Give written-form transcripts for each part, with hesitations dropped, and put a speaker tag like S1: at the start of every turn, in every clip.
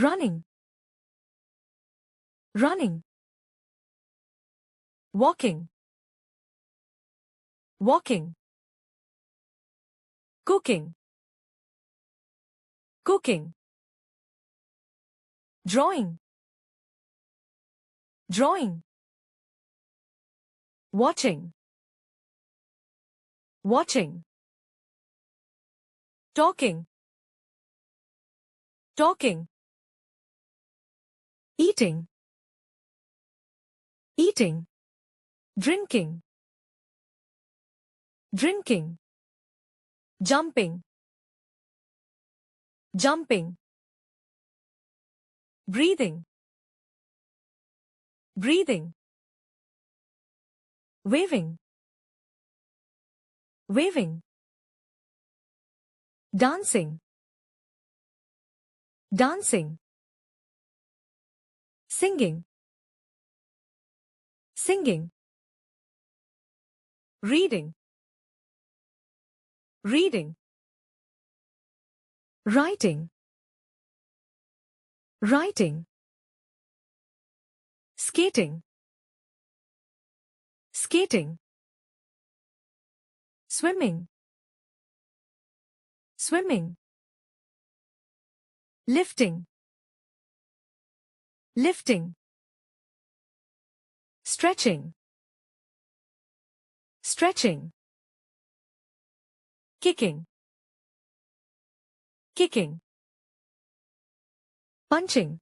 S1: running, running, walking, walking, cooking, cooking, drawing, drawing, watching, watching, talking, talking, eating, eating, drinking, drinking, jumping, jumping, breathing, breathing, waving, waving, dancing, dancing, singing, singing, reading, reading, writing, writing, skating, skating, swimming, swimming, lifting, lifting, stretching, stretching, kicking, kicking, punching,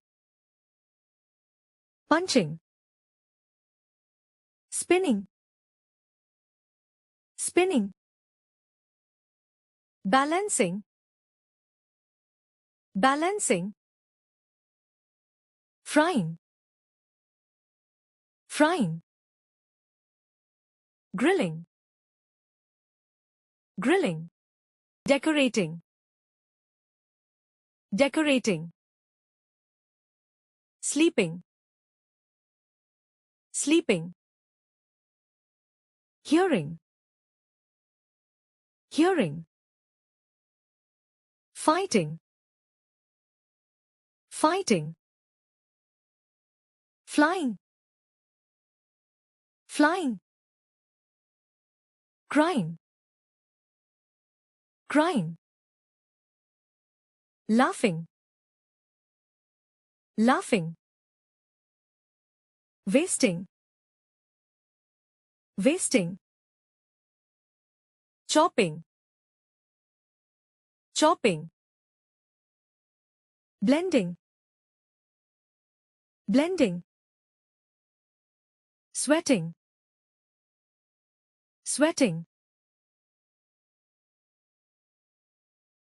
S1: punching, spinning, spinning, balancing, balancing, frying, frying, grilling, grilling, decorating, decorating, sleeping, sleeping, hearing, hearing, fighting, fighting, flying, flying, crying, crying, laughing, laughing, wasting, wasting, chopping, chopping, blending, blending, sweating, sweating,